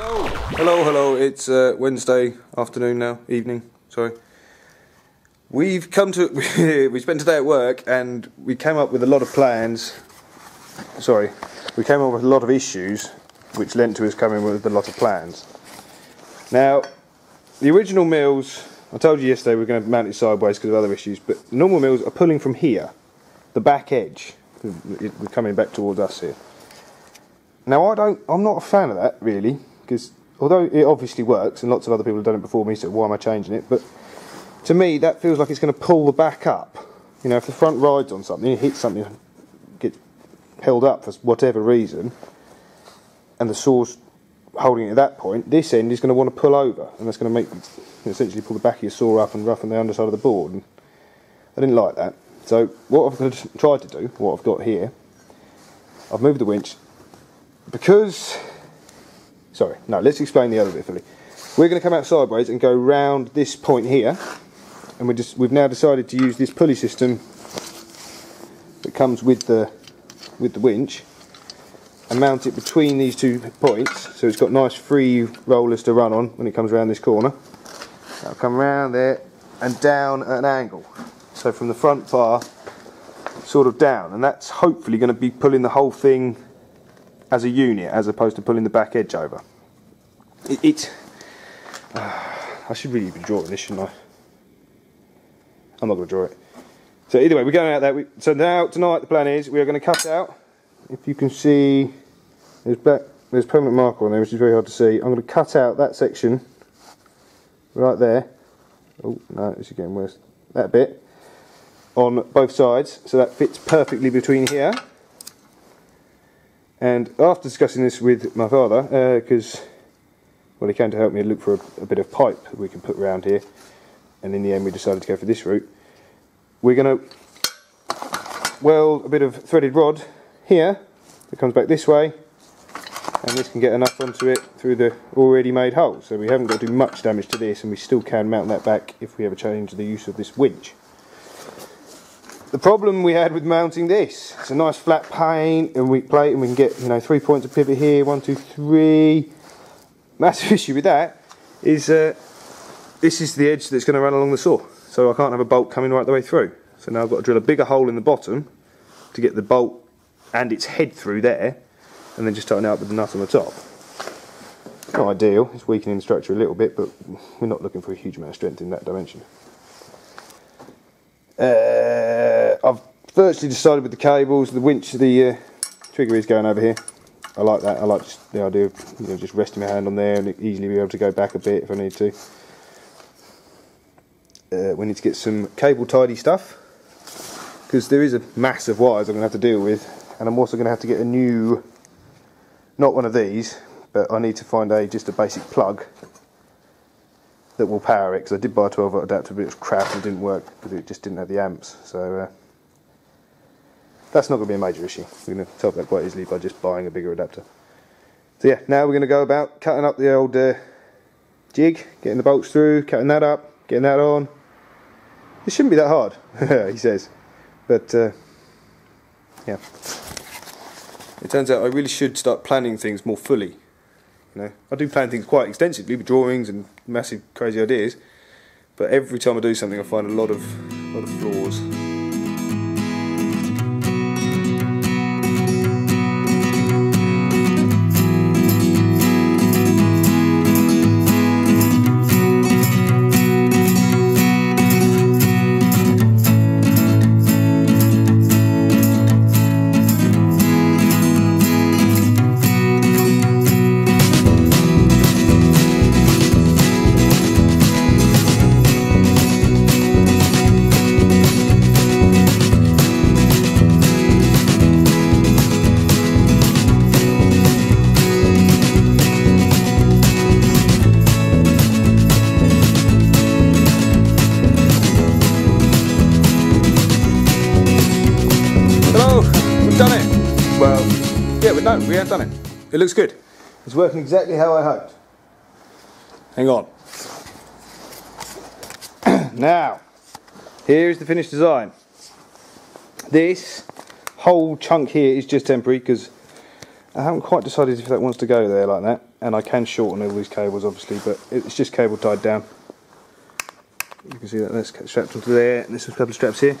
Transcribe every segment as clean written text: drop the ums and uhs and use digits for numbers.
Hello, it's Wednesday afternoon now, evening, sorry. We've come to, we spent today at work and we came up with a lot of plans, we came up with a lot of issues which led to us coming with a lot of plans. Now, the original mills, I told you yesterday we were going to mount it sideways because of other issues, but normal mills are pulling from here, the back edge, we're coming back towards us here. Now I'm not a fan of that really, because although it obviously works and lots of other people have done it before me, so why am I changing it? But to me that feels like it's going to pull the back up. You know, if the front rides on something, it hits something, gets held up for whatever reason, and the saw's holding it at that point, this end is going to want to pull over, and that's going to make, essentially pull the back of your saw up and roughen the underside of the board, and I didn't like that. So what I've tried to do, what I've got here, I've moved the winch, because, let's explain the other bit fully. We're going to come out sideways and go round this point here, and we've now decided to use this pulley system that comes with the winch, and mount it between these 2 points, so it's got nice free rollers to run on when it comes around this corner. That'll come around there and down at an angle, so from the front bar sort of down, and that's hopefully going to be pulling the whole thing as a unit, as opposed to pulling the back edge over. I should really be drawing this, shouldn't I? I'm not going to draw it. So either way, we're going out there. So now, tonight, the plan is we are going to cut out. If you can see, there's permanent marker on there, which is very hard to see. I'm going to cut out that section right there. Oh no, this is getting worse. That bit on both sides, so that fits perfectly between here. And after discussing this with my father, because he came to help me look for a bit of pipe that we can put around here, and in the end we decided to go for this route. We're going to weld a bit of threaded rod here that comes back this way, and this can get enough onto it through the already made hole, so we haven't got to do much damage to this, and we still can mount that back if we ever change the use of this winch. The problem we had with mounting this, it's a nice flat plate, and we can get 3 points of pivot here, 1, 2, 3. Massive issue with that is this is the edge that's going to run along the saw, so I can't have a bolt coming right the way through. So now I've got to drill a bigger hole in the bottom to get the bolt and its head through there, and then just tighten it up with the nut on the top. Not ideal, it's weakening the structure a little bit, but we're not looking for a huge amount of strength in that dimension. I've virtually decided with the cables, the winch, the trigger is going over here. I like that. I like just the idea of just resting my hand on there and easily be able to go back a bit if I need to. We need to get some cable tidy stuff, because there is a mass of wires I'm going to have to deal with, and I'm also going to have to get a new, not one of these, but I need to find just a basic plug that will power it, because I did buy a 12-volt adapter, but it was crap and it didn't work because it just didn't have the amps. So that's not going to be a major issue. We're going to solve that quite easily by just buying a bigger adapter. So yeah, now we're going to go about cutting up the old jig, getting the bolts through, cutting that up, getting that on. It shouldn't be that hard, he says. But yeah, it turns out I really should start planning things more fully. I do plan things quite extensively with drawings and massive crazy ideas, but every time I do something I find a lot of flaws. Done it. Well, yeah, but no, we have done it. It looks good. It's working exactly how I hoped. Hang on. Now, here is the finished design. This whole chunk here is just temporary because I haven't quite decided if that wants to go there like that, and I can shorten all these cables obviously, but it's just cable tied down. You can see that that's strapped onto there, and there's a couple of straps here.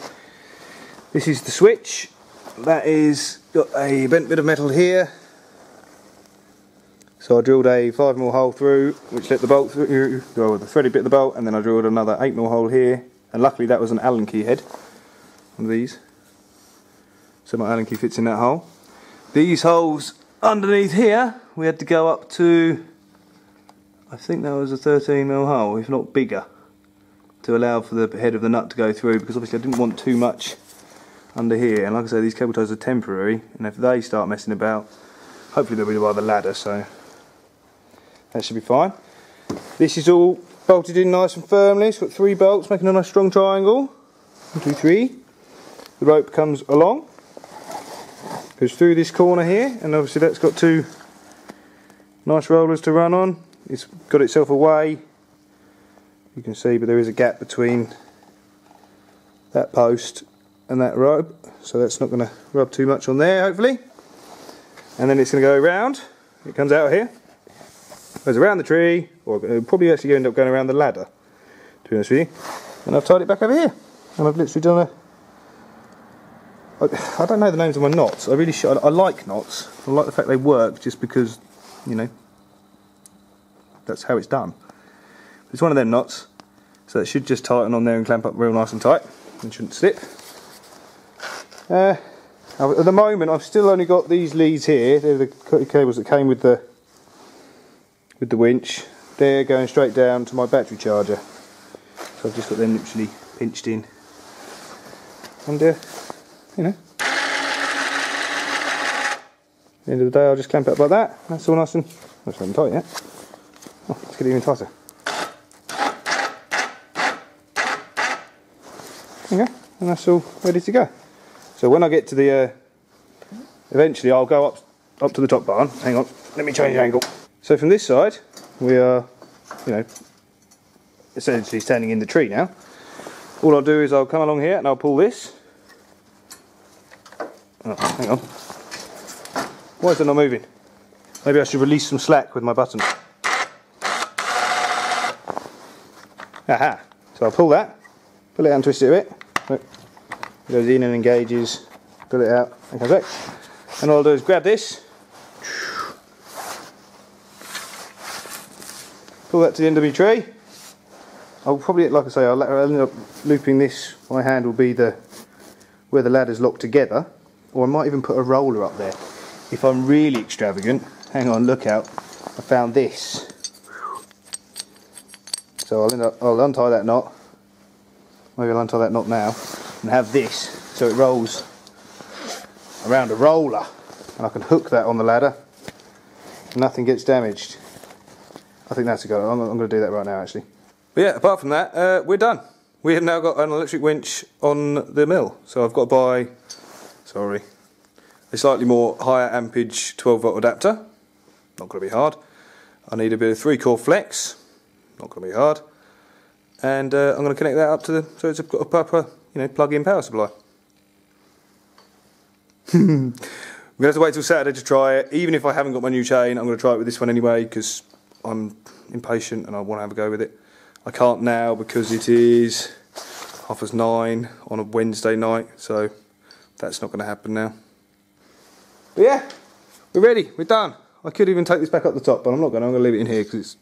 This is the switch. That is got a bent bit of metal here. So I drilled a 5mm hole through, which let the bolt through, well, the threaded bit of the bolt, and then I drilled another 8mm hole here, and luckily that was an Allen key head, one of these. So my Allen key fits in that hole. These holes underneath here, we had to go up to, I think that was a 13mm hole, if not bigger, to allow for the head of the nut to go through, because obviously I didn't want too much under here, and like I say, these cable ties are temporary, and if they start messing about, hopefully they'll be by the ladder, so that should be fine. This is all bolted in nice and firmly. It's got 3 bolts making a nice strong triangle. 1, 2, 3. The rope comes along, goes through this corner here, and obviously that's got 2 nice rollers to run on. It's got itself away, you can see, but there is a gap between that post and that rope, so that's not going to rub too much on there, hopefully. And then it's going to go around. It comes out here, goes around the tree, or it'll probably actually end up going around the ladder, to be honest with you. And I've tied it back over here, and I've literally done I don't know the names of my knots. I really should. I like knots. I like the fact they work, just because, you know, that's how it's done. It's one of them knots, so it should just tighten on there and clamp up real nice and tight, and shouldn't slip. At the moment, I've still only got these leads here. They're the cables that came with the winch. They're going straight down to my battery charger. So I've just got them literally pinched in. And you know, at the end of the day, I'll just clamp it up like that. That's all nice and, that's not tight yet. Oh, let's get it even tighter. There you go, and that's all ready to go. So when I get to the, eventually I'll go up to the top barn. Hang on, let me change the angle. So from this side, we are, you know, essentially standing in the tree now. All I'll do is I'll come along here and I'll pull this. Oh, hang on. Why is it not moving? Maybe I should release some slack with my button. Aha! So I'll pull that, pull it out and twist it a bit. Look. It goes in and engages, pull it out and comes back. And all I'll do is grab this, pull that to the end of my tree. I'll probably, like I say, I'll end up looping this. My hand will be where the ladder's locked together, or I might even put a roller up there. If I'm really extravagant, hang on, look out, I found this. So I'll untie that knot. Maybe I'll untie that knot now and have this, so it rolls around a roller, and I can hook that on the ladder. Nothing gets damaged. I think that's a go. I'm going to do that right now, actually. But yeah, apart from that, we're done. We have now got an electric winch on the mill, so I've got to buy, a slightly more higher ampage 12-volt adapter. Not going to be hard. I need a bit of 3-core flex. Not going to be hard. And I'm going to connect that up to so it's got a proper, you know, plug-in power supply. We're going to have to wait till Saturday to try it. Even if I haven't got my new chain, I'm going to try it with this one anyway, because I'm impatient and I want to have a go with it. I can't now because it is 9:30 on a Wednesday night, so that's not going to happen now. But yeah, we're ready, we're done. I could even take this back up the top, but I'm not going to. I'm going to leave it in here because it's,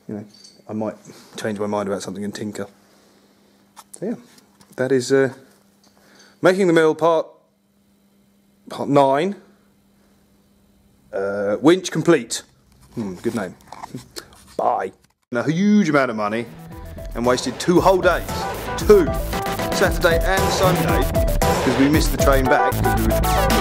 you know, I might change my mind about something and tinker. So yeah, that is making the mill part 9. Winch complete. Good name. Bye. A huge amount of money and wasted 2 whole days. 2. Saturday and Sunday, because we missed the train back because we were